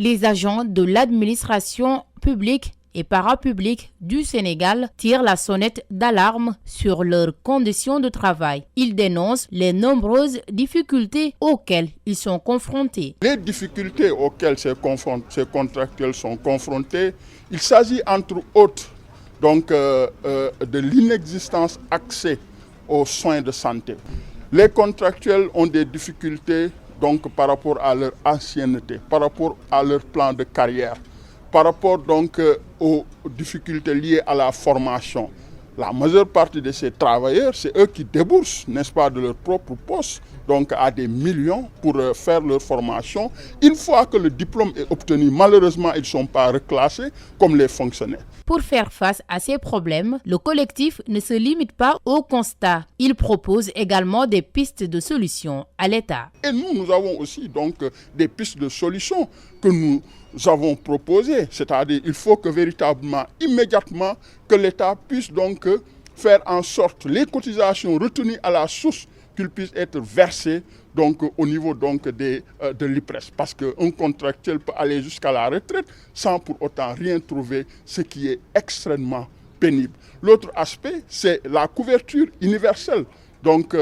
Les agents de l'administration publique et parapublique du Sénégal tirent la sonnette d'alarme sur leurs conditions de travail. Ils dénoncent les nombreuses difficultés auxquelles ils sont confrontés. Les difficultés auxquelles ces contractuels sont confrontés, il s'agit entre autres donc, de l'inexistence d'accès aux soins de santé. Les contractuels ont des difficultés donc, par rapport à leur ancienneté, par rapport à leur plan de carrière, par rapport donc aux difficultés liées à la formation. La majeure partie de ces travailleurs, c'est eux qui déboursent, n'est-ce pas, de leur propre poste, donc à des millions pour faire leur formation. Une fois que le diplôme est obtenu, malheureusement, ils ne sont pas reclassés comme les fonctionnaires. Pour faire face à ces problèmes, le collectif ne se limite pas au constat. Il propose également des pistes de solutions à l'État. Et nous avons aussi donc des pistes de solutions que nous avons proposées. C'est-à-dire qu'il faut que véritablement, immédiatement, que l'État puisse donc faire en sorte les cotisations retenues à la source qu'ils puissent être versées donc, au niveau donc, de l'IPRES. Parce qu'un contractuel peut aller jusqu'à la retraite sans pour autant rien trouver, ce qui est extrêmement pénible. L'autre aspect, c'est la couverture universelle. Donc,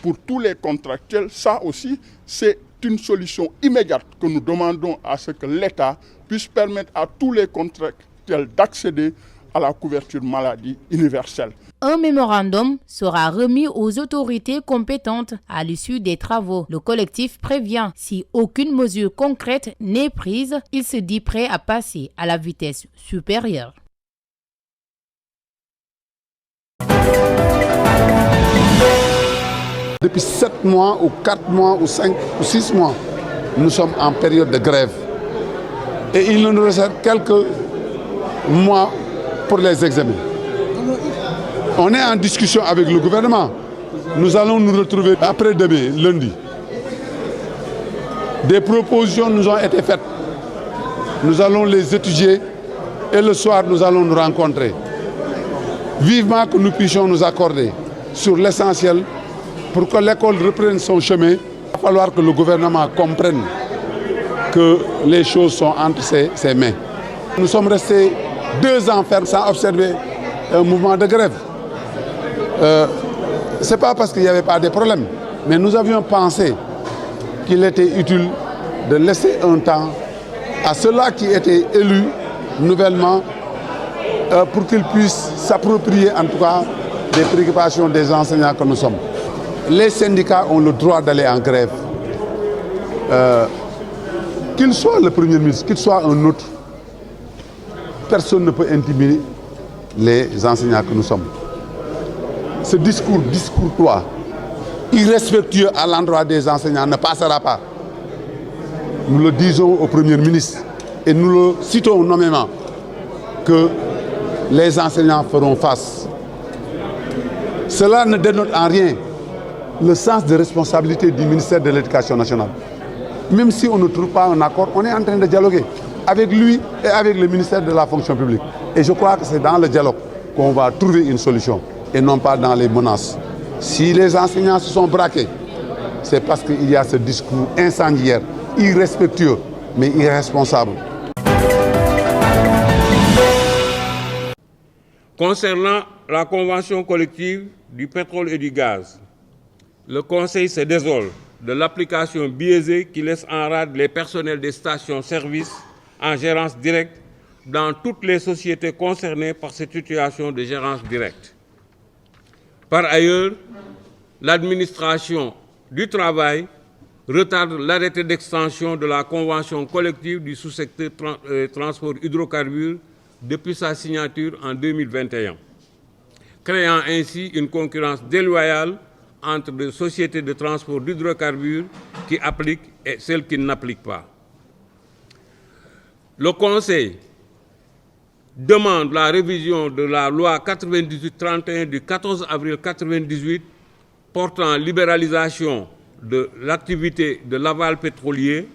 pour tous les contractuels, ça aussi, c'est une solution immédiate que nous demandons à ce que l'État puisse permettre à tous les contractuels d'accéder à la couverture maladie universelle. Un mémorandum sera remis aux autorités compétentes à l'issue des travaux. Le collectif prévient, si aucune mesure concrète n'est prise, il se dit prêt à passer à la vitesse supérieure. Depuis 7 mois ou 4 mois ou 5 ou 6 mois, nous sommes en période de grève. Et il nous reste quelques mois pour les examens. On est en discussion avec le gouvernement. Nous allons nous retrouver après-demain, lundi. Des propositions nous ont été faites. Nous allons les étudier et le soir, nous allons nous rencontrer. Vivement que nous puissions nous accorder sur l'essentiel pour que l'école reprenne son chemin. Il va falloir que le gouvernement comprenne que les choses sont entre ses mains. Nous sommes restés 2 ans fermes sans observer un mouvement de grève. Ce n'est pas parce qu'il n'y avait pas de problème, mais nous avions pensé qu'il était utile de laisser un temps à ceux-là qui étaient élus nouvellement pour qu'ils puissent s'approprier en tout cas des préoccupations des enseignants que nous sommes. Les syndicats ont le droit d'aller en grève. Qu'il soit le Premier ministre, qu'il soit un autre, personne ne peut intimider les enseignants que nous sommes. Ce discours-toi, irrespectueux à l'endroit des enseignants, ne passera pas. Nous le disons au Premier ministre et nous le citons nommément que les enseignants feront face. Cela ne dénote en rien le sens de responsabilité du ministère de l'Éducation nationale. Même si on ne trouve pas un accord, on est en train de dialoguer avec lui et avec le ministère de la fonction publique. Et je crois que c'est dans le dialogue qu'on va trouver une solution et non pas dans les menaces. Si les enseignants se sont braqués, c'est parce qu'il y a ce discours incendiaire, irrespectueux, mais irresponsable. Concernant la convention collective du pétrole et du gaz, le Conseil se désole de l'application biaisée qui laisse en rade les personnels des stations-service en gérance directe dans toutes les sociétés concernées par cette situation de gérance directe. Par ailleurs, l'administration du travail retarde l'arrêté d'extension de la convention collective du sous-secteur transport hydrocarbures depuis sa signature en 2021, créant ainsi une concurrence déloyale entre les sociétés de transport d'hydrocarbures qui appliquent et celles qui n'appliquent pas. Le Conseil demande la révision de la loi 98-31 du 14 avril 1998 portant libéralisation de l'activité de l'aval pétrolier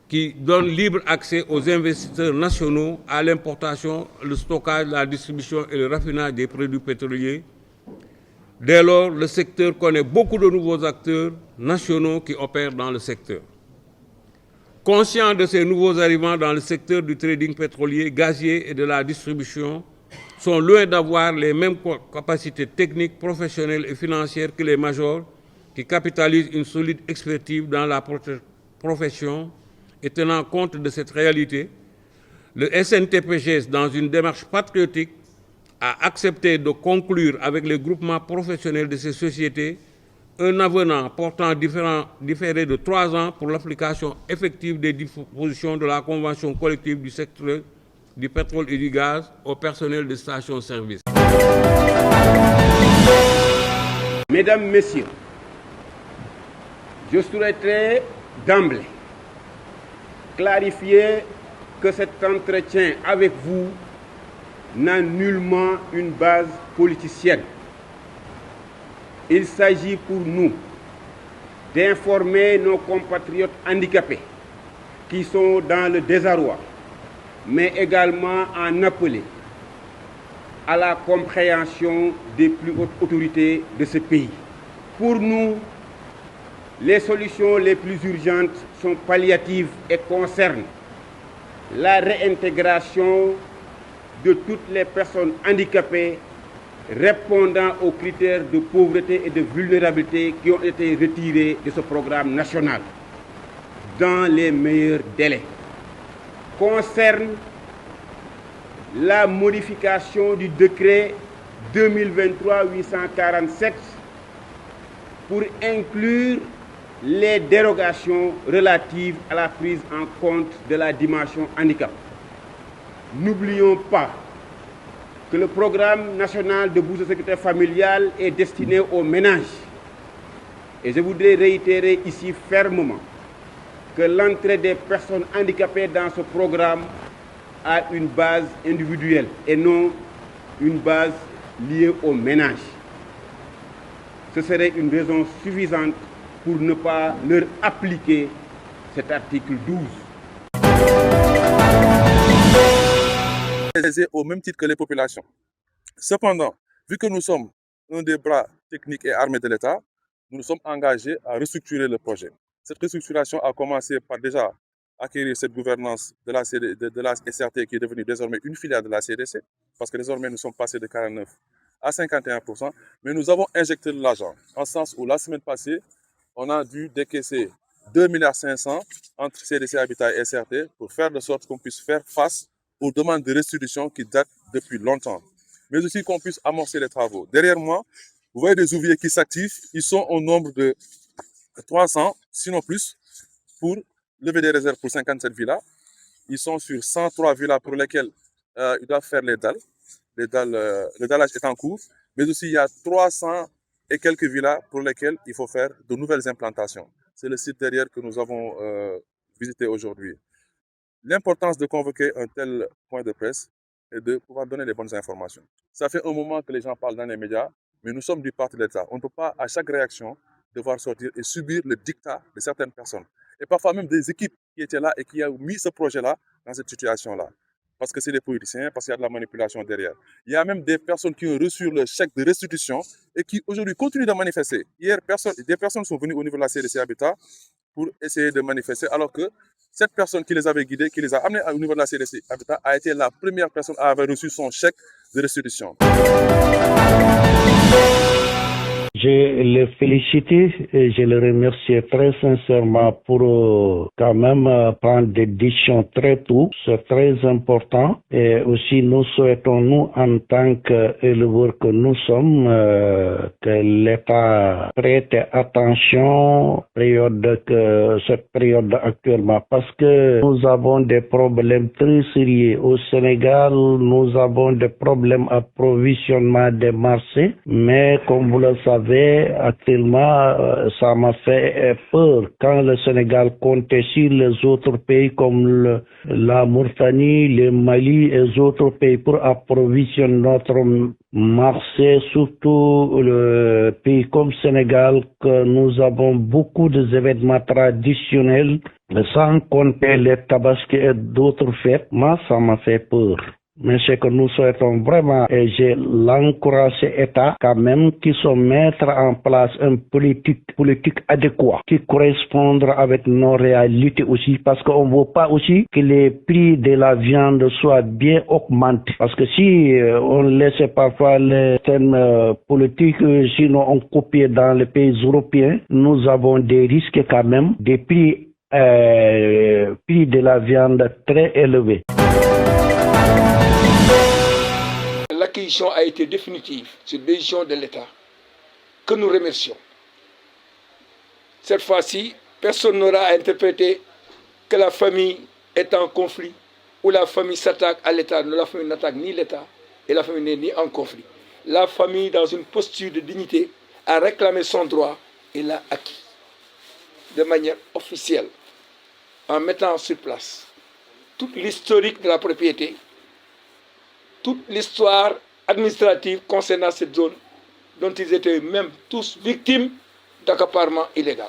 qui donne libre accès aux investisseurs nationaux à l'importation, le stockage, la distribution et le raffinage des produits pétroliers. Dès lors, le secteur connaît beaucoup de nouveaux acteurs nationaux qui opèrent dans le secteur. Conscients de ces nouveaux arrivants dans le secteur du trading pétrolier, gazier et de la distribution, sont loin d'avoir les mêmes capacités techniques, professionnelles et financières que les majors qui capitalisent une solide expertise dans la profession. Et tenant compte de cette réalité, le SNTPGS, dans une démarche patriotique, a accepté de conclure avec les groupements professionnels de ces sociétés un avenant portant différé de 3 ans pour l'application effective des dispositions de la convention collective du secteur du pétrole et du gaz au personnel des stations-service. Mesdames, Messieurs, je souhaiterais d'emblée clarifier que cet entretien avec vous n'a nullement une base politicienne. Il s'agit pour nous d'informer nos compatriotes handicapés qui sont dans le désarroi, mais également en appeler à la compréhension des plus hautes autorités de ce pays. Pour nous, les solutions les plus urgentes sont palliatives et concernent la réintégration de toutes les personnes handicapées répondant aux critères de pauvreté et de vulnérabilité qui ont été retirés de ce programme national dans les meilleurs délais. Concerne la modification du décret 2023-847 pour inclure les dérogations relatives à la prise en compte de la dimension handicap. N'oublions pas que le programme national de bourse de sécurité familiale est destiné aux ménages. Et je voudrais réitérer ici fermement que l'entrée des personnes handicapées dans ce programme a une base individuelle et non une base liée aux ménages. Ce serait une raison suffisante pour ne pas leur appliquer cet article 12. Au même titre que les populations. Cependant, vu que nous sommes un des bras techniques et armés de l'État, nous nous sommes engagés à restructurer le projet. Cette restructuration a commencé par déjà acquérir cette gouvernance de la SRT qui est devenue désormais une filiale de la CDC, parce que désormais nous sommes passés de 49 à 51%, mais nous avons injecté de l'argent, en ce sens où la semaine passée, on a dû décaisser 2,5 milliards entre CDC Habitat et SRT pour faire de sorte qu'on puisse faire face aux demandes de restitution qui datent depuis longtemps, mais aussi qu'on puisse amorcer les travaux. Derrière moi, vous voyez des ouvriers qui s'activent, ils sont au nombre de 300, sinon plus, pour lever des réserves pour 57 villas. Ils sont sur 103 villas pour lesquelles ils doivent faire les dalles. Le dallage est en cours, mais aussi il y a 300 et quelques villas pour lesquelles il faut faire de nouvelles implantations. C'est le site derrière que nous avons visité aujourd'hui. L'importance de convoquer un tel point de presse est de pouvoir donner les bonnes informations. Ça fait un moment que les gens parlent dans les médias, mais nous sommes du parti de l'État. On ne peut pas, à chaque réaction, devoir sortir et subir le dictat de certaines personnes. Et parfois même des équipes qui étaient là et qui ont mis ce projet-là dans cette situation-là. Parce que c'est des politiciens, parce qu'il y a de la manipulation derrière. Il y a même des personnes qui ont reçu le chèque de restitution et qui aujourd'hui continuent de manifester. Hier, des personnes sont venues au niveau de la CDC Habitat pour essayer de manifester, alors que cette personne qui les avait guidés, qui les a amenés au niveau de la CDC Habitat, a été la première personne à avoir reçu son chèque de restitution. Je le félicite et je le remercie très sincèrement pour quand même prendre des décisions très tôt. C'est très important. Et aussi, nous souhaitons, nous, en tant qu'éleveurs que nous sommes, que l'État prête attention cette période actuellement. Parce que nous avons des problèmes très sérieux. Au Sénégal, nous avons des problèmes d'approvisionnement des marchés. Mais comme vous le savez, actuellement, ça m'a fait peur quand le Sénégal comptait sur les autres pays comme la Mauritanie, le Mali et les autres pays pour approvisionner notre marché, surtout le pays comme Sénégal, que nous avons beaucoup d'événements traditionnels, sans compter les tabaski et d'autres fêtes. Moi, ça m'a fait peur. Mais ce que nous souhaitons vraiment, et je l'encourage l'État quand même, qui sont mettre en place une politique adéquate, qui correspondre avec nos réalités aussi, parce qu'on ne veut pas aussi que les prix de la viande soient bien augmentés. Parce que si on laisse parfois les thèmes politiques, sinon on copie dans les pays européens, nous avons des risques quand même, des prix de la viande très élevés. L'acquisition a été définitive sur décision de l'État, que nous remercions. Cette fois-ci, personne n'aura à interpréter que la famille est en conflit ou la famille s'attaque à l'État. La famille n'attaque ni l'État et la famille n'est ni en conflit. La famille, dans une posture de dignité, a réclamé son droit et l'a acquis de manière officielle en mettant sur place toute l'historique de la propriété, toute l'histoire administrative concernant cette zone dont ils étaient même tous victimes d'accaparement illégal.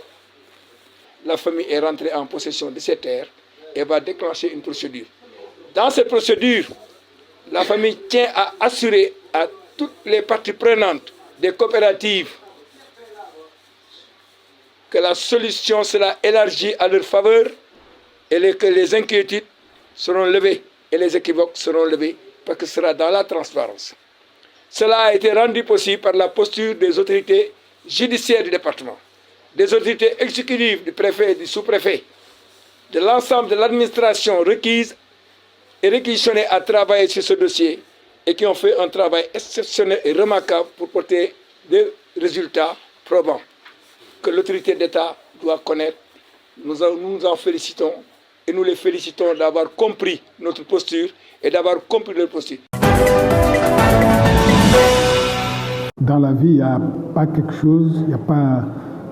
La famille est rentrée en possession de ces terres et va déclencher une procédure. Dans cette procédure, la famille tient à assurer à toutes les parties prenantes des coopératives que la solution sera élargie à leur faveur et que les inquiétudes seront levées et les équivoques seront levés parce que ce sera dans la transparence. Cela a été rendu possible par la posture des autorités judiciaires du département, des autorités exécutives du préfet et du sous-préfet, de l'ensemble de l'administration requise et réquisitionnée à travailler sur ce dossier et qui ont fait un travail exceptionnel et remarquable pour porter des résultats probants que l'autorité d'État doit connaître. Nous nous en félicitons et nous les félicitons d'avoir compris notre posture et d'avoir compris leur posture. Dans la vie, il n'y a pas quelque chose, il n'y a pas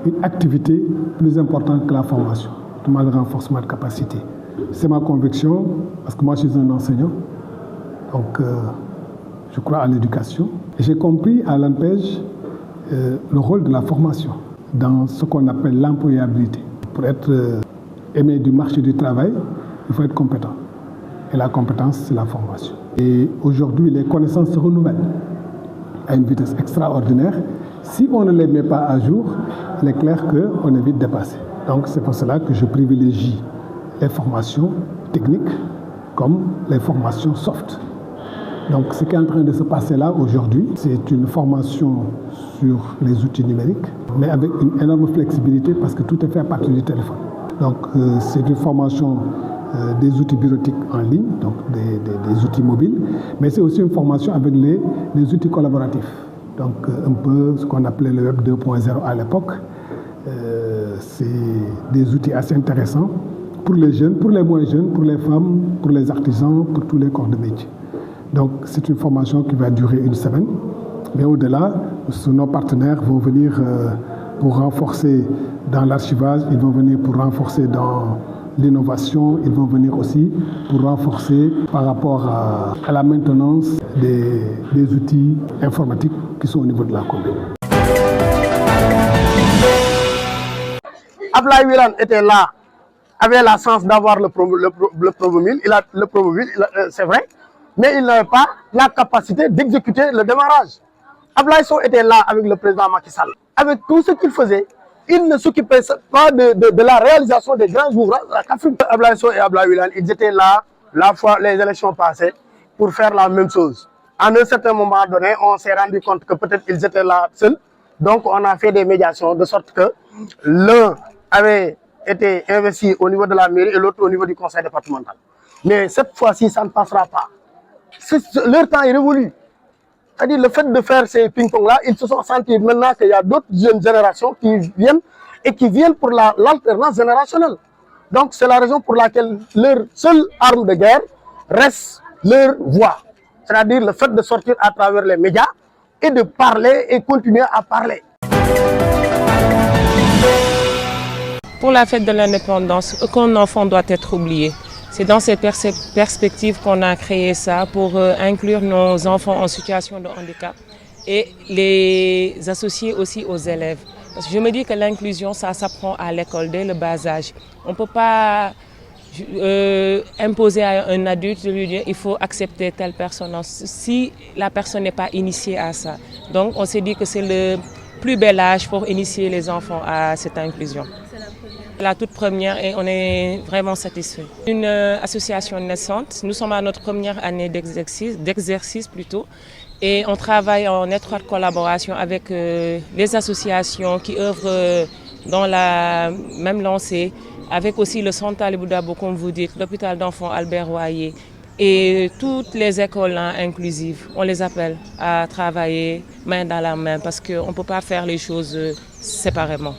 une activité plus importante que la formation, notamment le renforcement de capacité. C'est ma conviction, parce que moi je suis un enseignant, donc je crois à l'éducation. Et j'ai compris à l'ANPEJ le rôle de la formation dans ce qu'on appelle l'employabilité. Pour être aimé du marché du travail, il faut être compétent. Et la compétence, c'est la formation. Et aujourd'hui, les connaissances se renouvellent à une vitesse extraordinaire. Si on ne les met pas à jour, il est clair qu'on est vite dépassé. Donc c'est pour cela que je privilégie les formations techniques comme les formations soft. Donc ce qui est en train de se passer là aujourd'hui, c'est une formation sur les outils numériques, mais avec une énorme flexibilité parce que tout est fait à partir du téléphone. Donc c'est une formation des outils bureautiques en ligne, donc des outils mobiles, mais c'est aussi une formation avec les outils collaboratifs. Donc un peu ce qu'on appelait le Web 2.0 à l'époque. C'est des outils assez intéressants pour les jeunes, pour les moins jeunes, pour les femmes, pour les artisans, pour tous les corps de métier. Donc c'est une formation qui va durer une semaine, mais au-delà, nos partenaires vont venir pour renforcer dans l'archivage, ils vont venir pour renforcer dans l'innovation, ils vont venir aussi pour renforcer par rapport à la maintenance des outils informatiques qui sont au niveau de la commune. Ablaye Wilane était là, avait la chance d'avoir le Provomil, c'est vrai, mais il n'avait pas la capacité d'exécuter le démarrage. Ablaye Sow était là avec le président Macky Sall. Avec tout ce qu'il faisait, il ne s'occupait pas de la réalisation des grands ouvrages de la Kaffrine. Ablaye Sow et Ablaye Wilane, ils étaient là, la fois les élections passées, pour faire la même chose. À un certain moment donné, on s'est rendu compte que peut-être ils étaient là seuls. Donc on a fait des médiations de sorte que l'un avait été investi au niveau de la mairie et l'autre au niveau du conseil départemental. Mais cette fois-ci, ça ne passera pas. Leur temps est révolu. C'est-à-dire le fait de faire ces ping-pong-là, ils se sont sentis maintenant qu'il y a d'autres jeunes générations qui viennent pour l'alternance générationnelle. Donc c'est la raison pour laquelle leur seule arme de guerre reste leur voix. C'est-à-dire le fait de sortir à travers les médias et de parler et continuer à parler. Pour la fête de l'indépendance, aucun enfant doit être oublié. C'est dans cette perspective qu'on a créé ça pour inclure nos enfants en situation de handicap et les associer aussi aux élèves. Parce que je me dis que l'inclusion, ça s'apprend à l'école dès le bas âge. On ne peut pas imposer à un adulte de lui dire il faut accepter telle personne si la personne n'est pas initiée à ça. Donc on s'est dit que c'est le plus bel âge pour initier les enfants à cette inclusion. C'est la toute première et on est vraiment satisfait. Une association naissante, nous sommes à notre première année d'exercice plutôt. Et on travaille en étroite collaboration avec les associations qui œuvrent dans la même lancée, avec aussi le Centre Talibou Dabo, comme vous dites, l'hôpital d'enfants Albert Royer et toutes les écoles inclusives. On les appelle à travailler main dans la main parce qu'on ne peut pas faire les choses séparément.